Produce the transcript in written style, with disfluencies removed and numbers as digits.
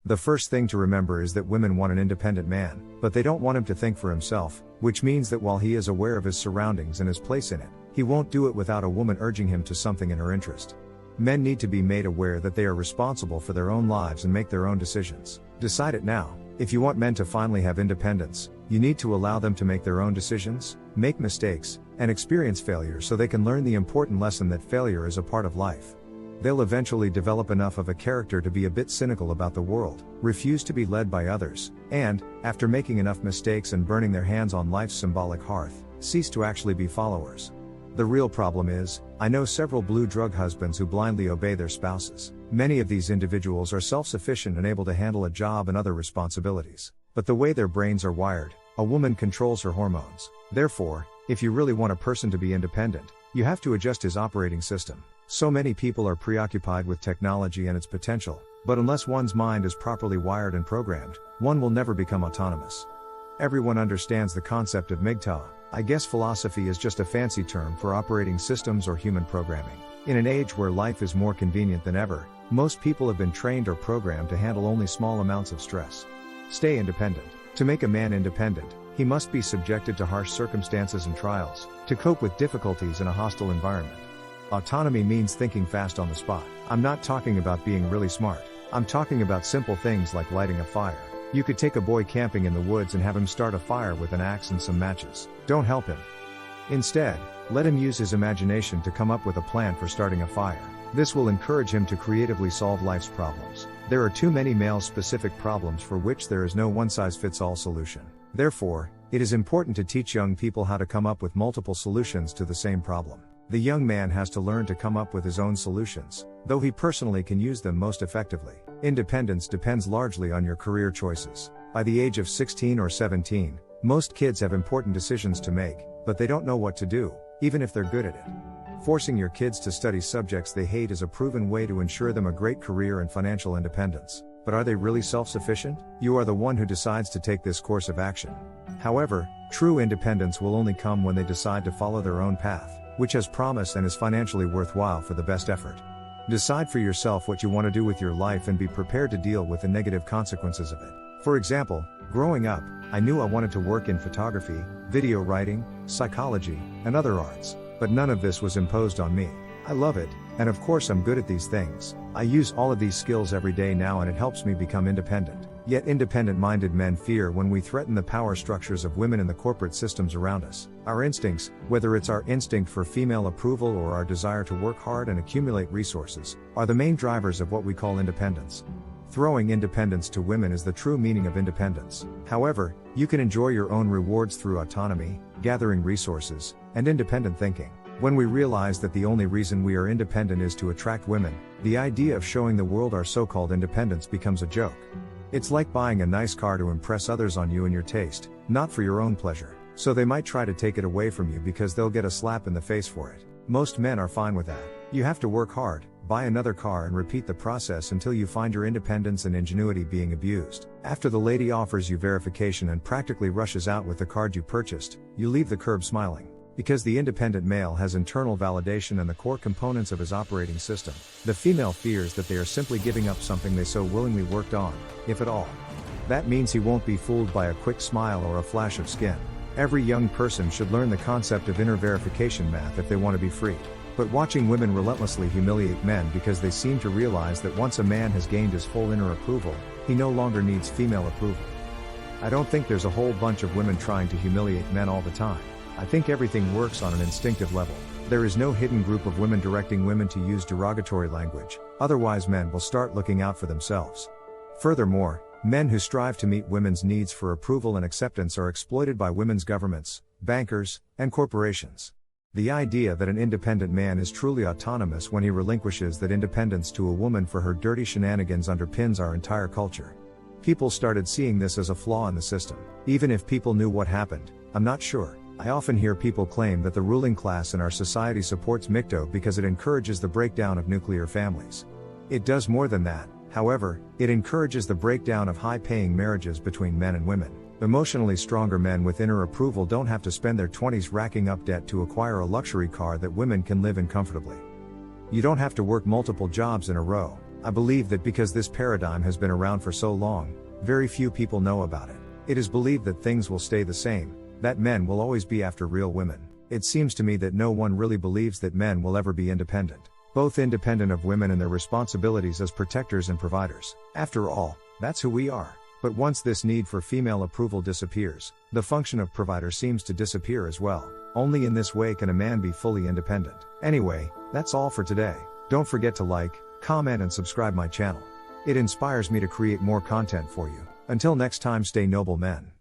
The first thing to remember is that women want an independent man, but they don't want him to think for himself, which means that while he is aware of his surroundings and his place in it, he won't do it without a woman urging him to something in her interest. Men need to be made aware that they are responsible for their own lives and make their own decisions. Decide it now. If you want men to finally have independence, you need to allow them to make their own decisions, make mistakes, and experience failure so they can learn the important lesson that failure is a part of life. They'll eventually develop enough of a character to be a bit cynical about the world, refuse to be led by others, and, after making enough mistakes and burning their hands on life's symbolic hearth, cease to actually be followers. The real problem is, I know several blue drug husbands who blindly obey their spouses. Many of these individuals are self-sufficient and able to handle a job and other responsibilities. But the way their brains are wired, a woman controls her hormones. Therefore, if you really want a person to be independent, you have to adjust his operating system. So many people are preoccupied with technology and its potential, but unless one's mind is properly wired and programmed, one will never become autonomous. Everyone understands the concept of mgtow. I guess philosophy is just a fancy term for operating systems or human programming. In an age where life is more convenient than ever, most people have been trained or programmed to handle only small amounts of stress. Stay independent. To make a man independent, he must be subjected to harsh circumstances and trials, to cope with difficulties in a hostile environment. Autonomy means thinking fast on the spot. I'm not talking about being really smart. I'm talking about simple things like lighting a fire. You could take a boy camping in the woods and have him start a fire with an axe and some matches. Don't help him. Instead, let him use his imagination to come up with a plan for starting a fire. This will encourage him to creatively solve life's problems. There are too many male-specific problems for which there is no one-size-fits-all solution. Therefore, it is important to teach young people how to come up with multiple solutions to the same problem. The young man has to learn to come up with his own solutions, though he personally can use them most effectively. Independence depends largely on your career choices. By the age of 16 or 17, most kids have important decisions to make, but they don't know what to do, even if they're good at it. Forcing your kids to study subjects they hate is a proven way to ensure them a great career and financial independence. But are they really self-sufficient? You are the one who decides to take this course of action. However, true independence will only come when they decide to follow their own path, which has promise and is financially worthwhile for the best effort. Decide for yourself what you want to do with your life and be prepared to deal with the negative consequences of it. For example, growing up, I knew I wanted to work in photography, video writing, psychology, and other arts, but none of this was imposed on me. I love it, and of course I'm good at these things. I use all of these skills every day now and it helps me become independent. Yet independent-minded men fear when we threaten the power structures of women in the corporate systems around us. Our instincts, whether it's our instinct for female approval or our desire to work hard and accumulate resources, are the main drivers of what we call independence. Throwing independence to women is the true meaning of independence. However, you can enjoy your own rewards through autonomy, gathering resources, and independent thinking. When we realize that the only reason we are independent is to attract women, the idea of showing the world our so-called independence becomes a joke. It's like buying a nice car to impress others on you and your taste, not for your own pleasure. So they might try to take it away from you because they'll get a slap in the face for it. Most men are fine with that. You have to work hard, buy another car and repeat the process until you find your independence and ingenuity being abused. After the lady offers you verification and practically rushes out with the card you purchased, you leave the curb smiling. Because the independent male has internal validation and the core components of his operating system, the female fears that they are simply giving up something they so willingly worked on, if at all. That means he won't be fooled by a quick smile or a flash of skin. Every young person should learn the concept of inner verification math if they want to be free. But watching women relentlessly humiliate men because they seem to realize that once a man has gained his full inner approval, he no longer needs female approval. I don't think there's a whole bunch of women trying to humiliate men all the time. I think everything works on an instinctive level. There is no hidden group of women directing women to use derogatory language, otherwise men will start looking out for themselves. Furthermore, men who strive to meet women's needs for approval and acceptance are exploited by women's governments, bankers, and corporations. The idea that an independent man is truly autonomous when he relinquishes that independence to a woman for her dirty shenanigans underpins our entire culture. People started seeing this as a flaw in the system. Even if people knew what happened, I'm not sure. I often hear people claim that the ruling class in our society supports mgtow because it encourages the breakdown of nuclear families. It does more than that, however, it encourages the breakdown of high-paying marriages between men and women. Emotionally stronger men with inner approval don't have to spend their 20s racking up debt to acquire a luxury car that women can live in comfortably. You don't have to work multiple jobs in a row. I believe that because this paradigm has been around for so long, very few people know about it. It is believed that things will stay the same, that men will always be after real women. It seems to me that no one really believes that men will ever be independent. Both independent of women and their responsibilities as protectors and providers. After all, that's who we are. But once this need for female approval disappears, the function of provider seems to disappear as well. Only in this way can a man be fully independent. Anyway, that's all for today. Don't forget to like, comment and subscribe my channel. It inspires me to create more content for you. Until next time, stay noble men.